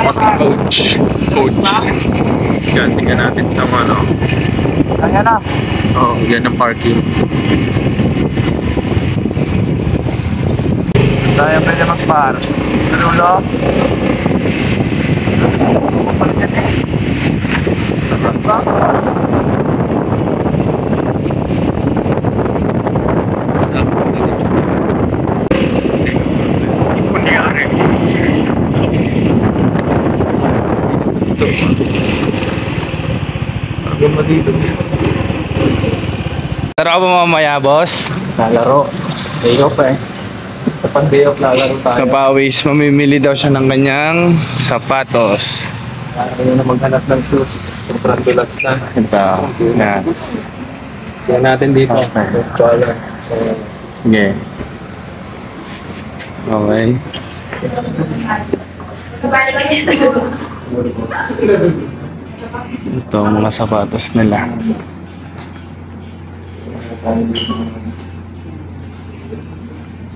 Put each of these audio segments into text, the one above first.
Ako si Coach. Coach. Yan, tingnan natin itong ano. Ayan na. Oo, yan ang parking. Tayo pwede mag-park. Nalulo. Sarap ba? Laro ka ba mamaya, boss? Lalaro. Day off eh. Basta pag day off, lalaro tayo. Kapawis, mamimili daw siya ng kanyang sapatos. Ayaw na maghanap ng shoes. Sobrang dulas na. Ito. Yan. Yan natin dito. Okay. Wala. Sige. Okay. Ito ang mga sapatos nila.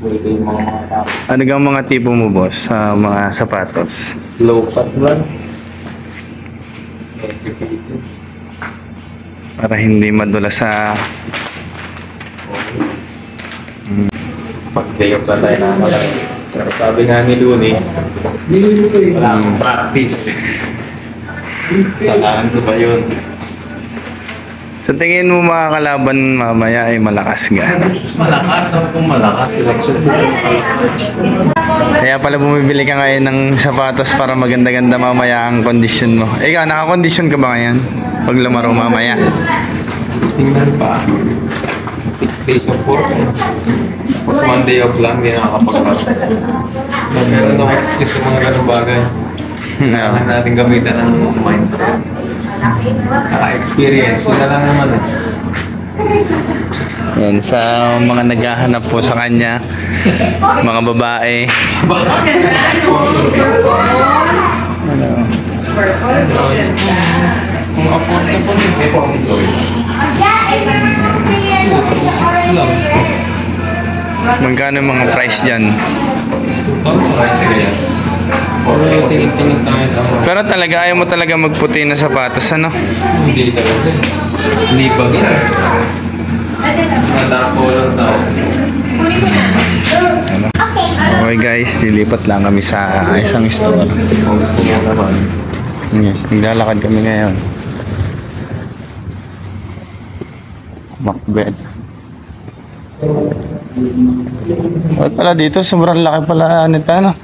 Ito yung mga tao. Ano gang mga tipo mo, boss, sa mga sapatos? Low cut lang. Para hindi madulas sa... Pag day off na tayo na malaki. Pero sabi nga ni Looney, wala akong practice. Saan ba yun? Sa tingin mo mga kalaban mamaya ay malakas nga. Malakas, sabi kong malakas. Selection sila malakas. Kaya pala bumibili ka ngayon ng sapatos para maganda-ganda mamaya ang kondisyon mo. Ikaw, nakakondisyon ka ba ngayon? Pag lumaro mamaya. Tingnan pa. 6 days of work. Tapos 1 day off lang, hindi nakakapaglaro. Meron no excuse sa mga ganung bagay. Kailangan natin gamitan ng mindset. Experience, yun na lang naman eh. Yan, sa mga naghahanap po sa kanya, mga babae. Kung upload na po rin, may pa-upload. 6 lang. Magkano yung mga price dyan? Tapos price kaya. Pero tingin-tingin tayo sa mga. Pero talaga, ayaw mo talaga magputi na sapatos, ano? Hindi talaga. Libag yan. Nadapo lang tayo. Okay guys, lilipat lang kami sa isang store. Post ko nga naman. Yes, naglalakad kami ngayon. Macbeth. Bakit pala dito? Sobrang laki pala nito, ano?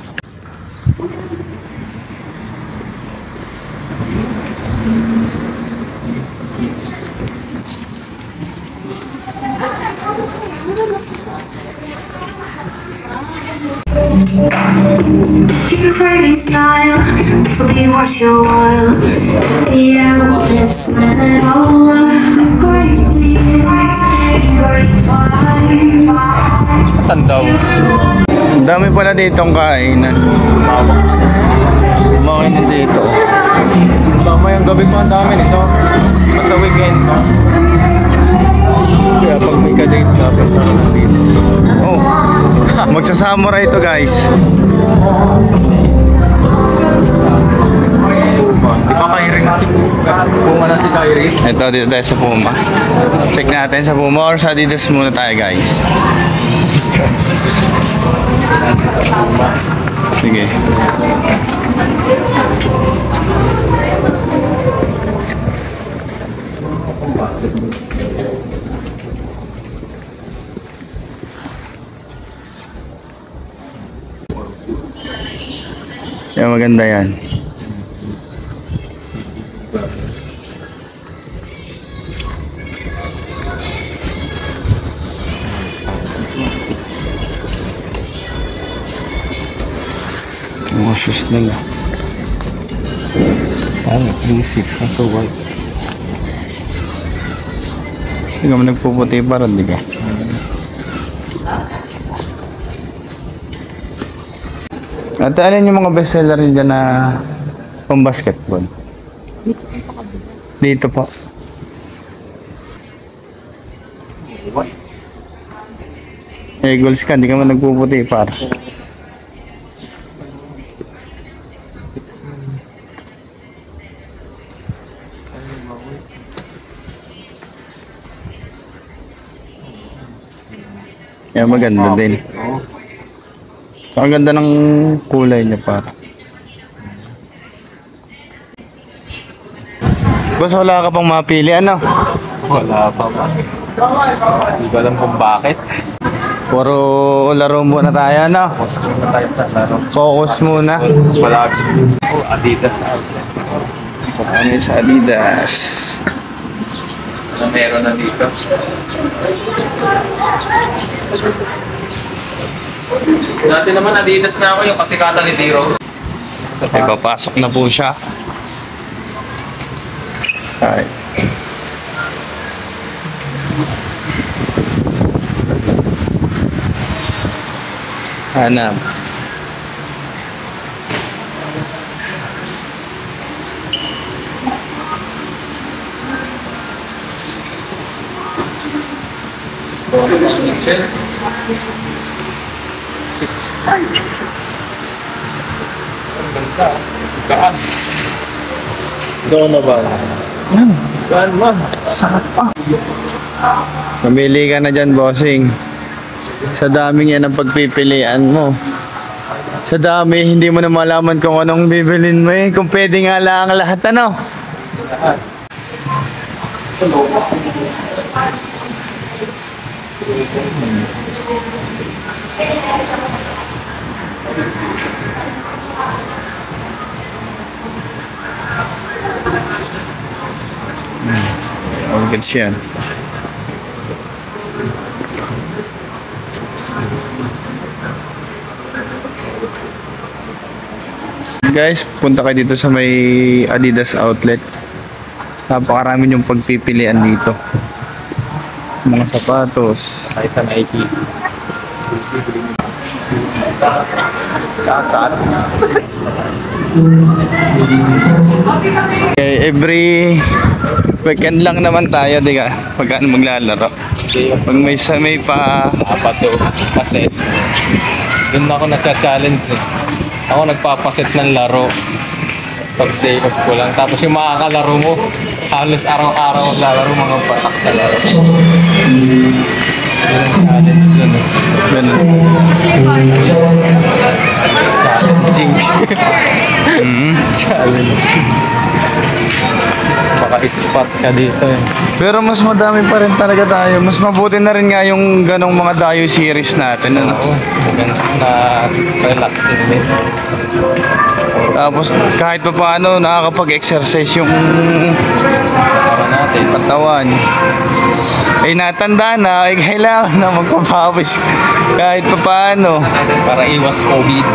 If you're craving style, this will be worth your while. The outlets, let it all out. Great tears, great flies. Saan daw? Ang dami pala ditong kainan. Kumain dito. Mamayang gabi pa ang dami nito. Basta weekend pa. Kaya pag may ka-date dapat na dito. Oh, magsasamurai ito guys. Di ba Kyrie na si Puma na si Kyrie? Ito, dito tayo sa Puma. Check natin sa Puma or sa Adidas muna tayo guys. Sige. Kaya maganda yan. Mga shoes nila. Ano, 3-6 na so white. Hindi ka man nagpuputi pa rin, di ka? At alin yung mga bestseller niya dyan na pang basketball? Dito po sa kabila. Dito po. Eagles ka, di ka man nagpuputi par. Kaya maganda din. Oo. So, ang ganda ng kulay niya para. Boss, wala ka pang mapili, ano? Wala pa man. Hindi ko alam kung bakit. Puro laro muna tayo, ano? Mas na tayo sa laro. Focus muna. Wala. Oh, Adidas outlet. Ano sa Adidas? Ano meron na dito? Dati naman Adidas na ako yung kasikatan ni D-Rose. Ay, papasok na po siya. Ay. Hanap. Mitchell. 6. Ang ganda. Gaan. Doon na ba? Gaan man. Sarap pa. Mamili ka na dyan, bossing. Sa daming yan ang pagpipilian mo. Sa dami, hindi mo na malaman kung anong bibilin mo eh. Kung pwede nga lang lahat, ano? All good yan. Guys, punta kayo dito sa may Adidas outlet. Napakarami yung pagpipilian dito. Mga sapatos. Ay sa Nike. Okay, every weekend lang naman tayo, di ka? Pagkaan maglalaro. Pag may pa... Dapat to. Paset. Doon ako nagsa-challenge eh. Ako nagpapaset ng laro. Pag day off ko lang. Tapos yung makakalaro mo, halos araw-araw lalaro mga batak sa laro. Yun ang challenge dun eh. Ganun. Challenging. Mhm. Challenging. Baka ispat ka dito eh. Pero mas madami pa rin talaga tayo. Mas mabuti na rin nga yung ganong mga Dayo series natin. Ano? Oo. Maganda na relaxing din. Tapos kahit pa paano nakakapag-exercise yung Tama natin. katawan. Eh natanda na, eh kailangan na magpapawis kahit pa paano. Para iwas COVID.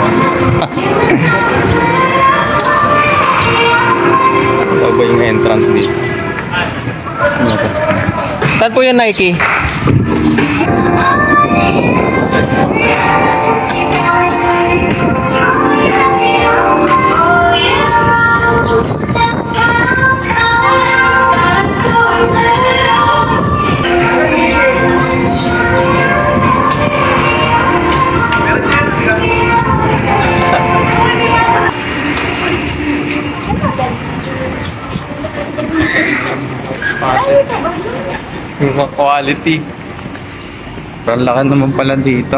Ito ba yung entrance dito? Saan po yung Nike? Yung quality. Pero ang laki naman pala dito.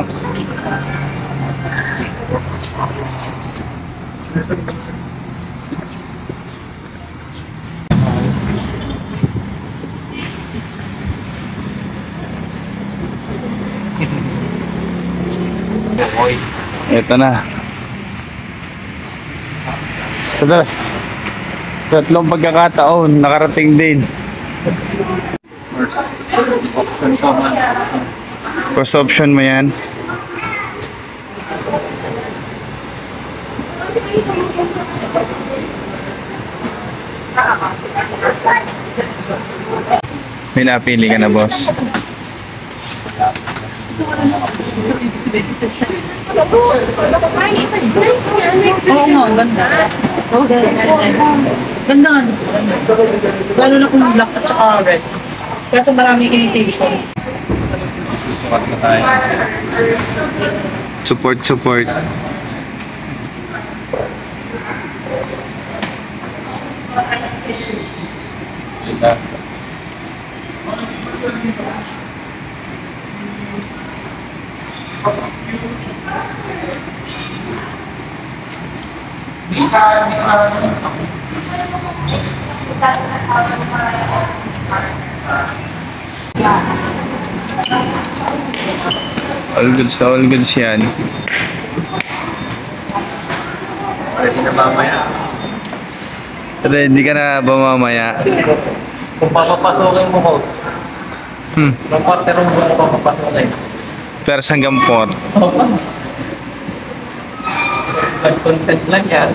Boy. Ito na. Sa tatlong pagkakataon, nakarating din. Option ko man. First option mo yan. May napili ka na, boss. Oo nga, ang ganda. Oo, ganda. Ganda nga. Lalo na kung black at saka red. Kasi maraming imitation. Susukat na tayo. Support. Diba? All goods yan. Ready na mamaya. Ready ka na ba mamaya? Kung papapasokin mo, coach. Ng quarter mo papapasokin. Pero hanggang 4. Content lang yan.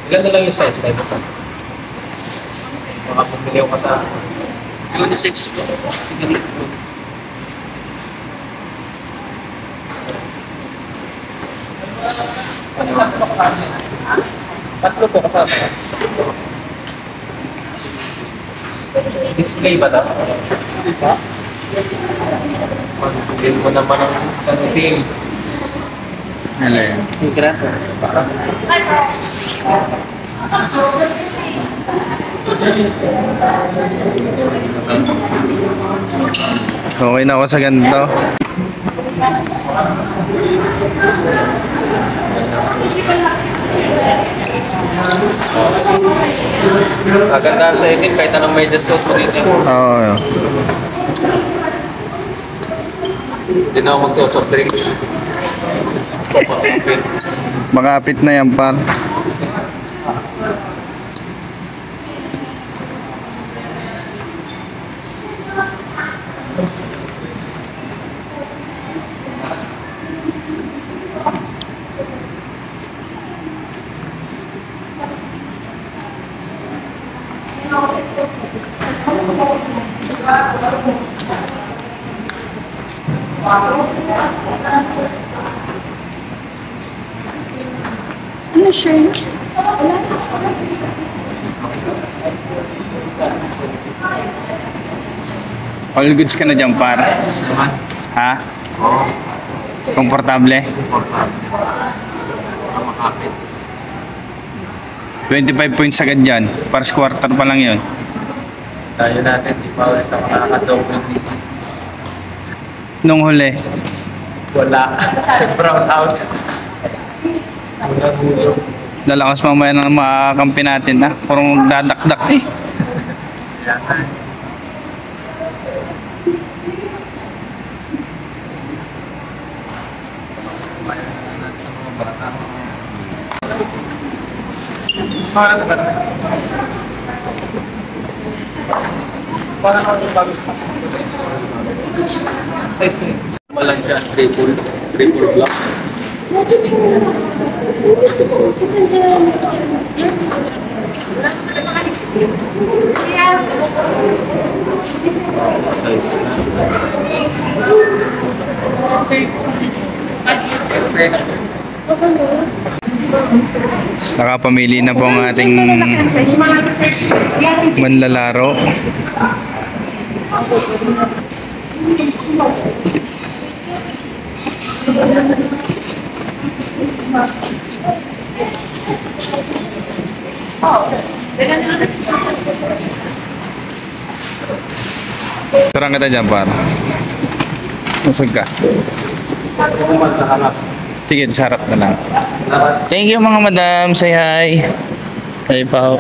Ilan na lang yung size na ito? Baka pumili ako sa unisex po. Cigarette po. Tatlo po kasama. Display ba ito? Diba? Pag-bilhin mo naman ang isang itim. Ano yan? Okay na ako sa ganito. Kagandahan sa itim kahit anong may suit mo dito. Oo. Hindi na ako magsosoft drinks. Papakapit. Makapit na yan, par. Ano shirt? All goods ka na dyan, par. Naman. Ha? Oo. Komportable? Importante. Makapit. 25 points agad dyan. First quarter pa lang yun. Tayo natin, di pa ulit ako nakaka-double digit. Nung huli. Wala. Brown out. Wala gulo. Lalakas mamaya ng makakampi natin na. Parang dadakdak eh. Kaya nga. Kaya natin sa mga bata. Parang ako yung bago. Size na yun. Walang siya, triple block. Size na. Nakapamili na po ang ating manlalaro. Sarang kita dyan, par. Usog ka. Sige, sa harap na lang. Thank you mga madam. Say hi. Hey, Pao.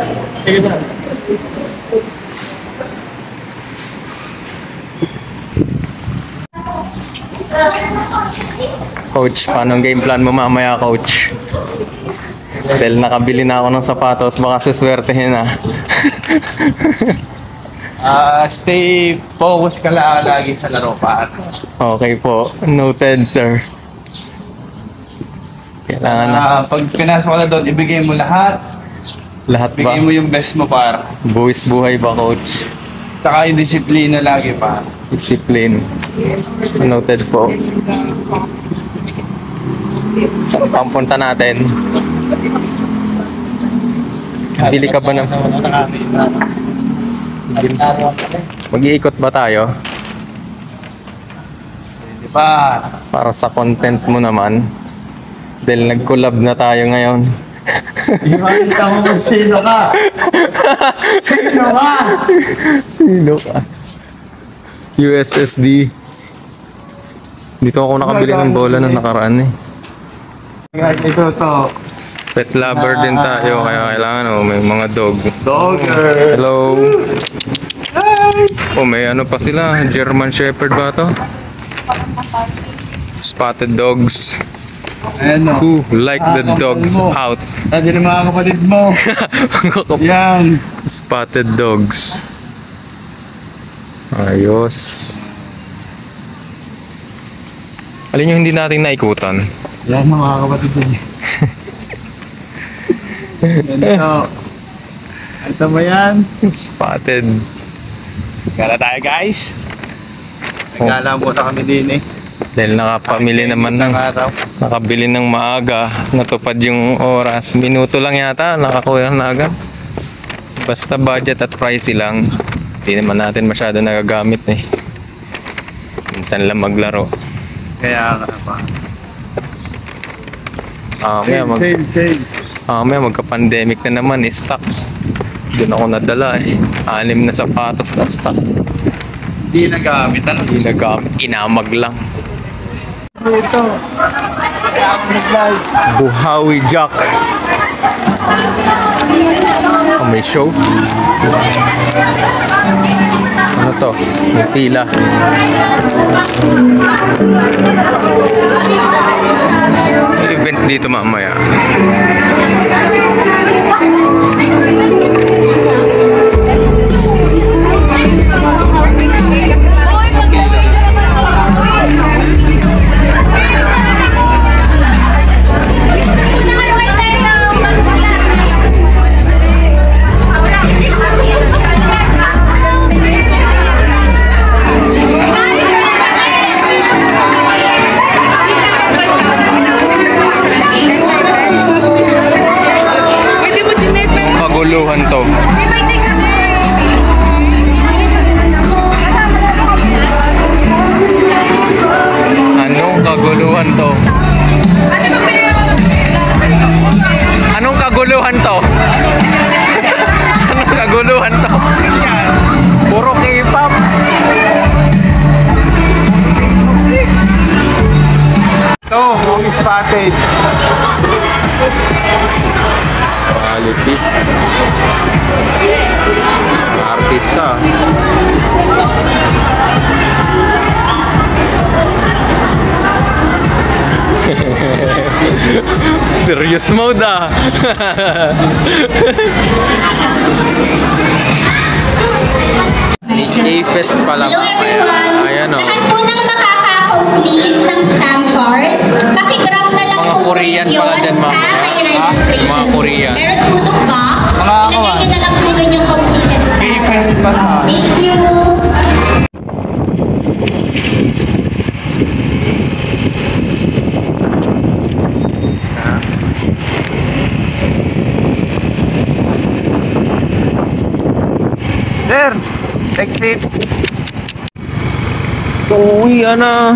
Coach, paano ang game plan mo mamaya, coach? Dahil nakabili na ako ng sapatos, baka suswertehin na. Stay focus ka lang lagi sa laro, par. Okay po. Noted, sir. Kailangan na. Pag pinasok ka na doon, ibigay mo lahat. Lahat ba? Ibigay mo yung best mo, par. Buwis buhay ba, coach? Saka yung disiplina lagi, par. Discipline. Noted po. Saan pang punta natin? Bili ka ba ng... Mag-iikot ba tayo? Di ba? Para sa content mo naman. Dahil nag-collab na tayo ngayon. Imakita mo kung sino ka. Sino ka? Sino ka? USSD. Dito ako nakabili ng bola na nakaraan eh. Ito to. Pet lover din tayo, kaya kailangan may mga dog. Dogger. Hello. Oh, may ano pa sila, German Shepherd ba to? Spotted dogs. Ayan o. Who like the dogs out? Sabi ng mga kapatid mo. Yan. Spotted dogs. Ayos. Alin yung hindi natin naikutan? Yan mga kapatid mo. Ito. Ito ba yan? Spotted. Gala tayo guys. Nagala muna kami din eh. Dahil nakapamili naman ng nakabili ng maaga, natupad yung oras. Minuto lang yata, nakakuha na agad. Basta budget at pricey lang. Hindi naman natin masyado nagagamit eh. Minsan lang maglaro. Kaya nga pa. Sale. May magka-pandemic na naman, stock. Doon ako nadala eh. 6 na sapatos na stock. Hindi nagamit. Ano? Hindi nagamit, inamag lang. Ito. Buhawi Jack. Oh, may show. Ano to? May pila. May event dito mamaya. Kaguluhan to. Anong kaguluhan to? Anong kaguluhan to? Anong kaguluhan to? Puro K-pop. Ito, yung spotted. Quality. Artista. Serious mode ah. A-Fest pala. Hello everyone! Ayan o. Lahat po ng makaka-complete ng stamp cards, pakigraph na lang Mga po Korean yun pala dyan, sa ma'am. kanya registration. Mga Korean. Meron tutok box, ilagay nyo na lang po dun yung completed stamp cards. Thank you! Sir, exit. Uwi na.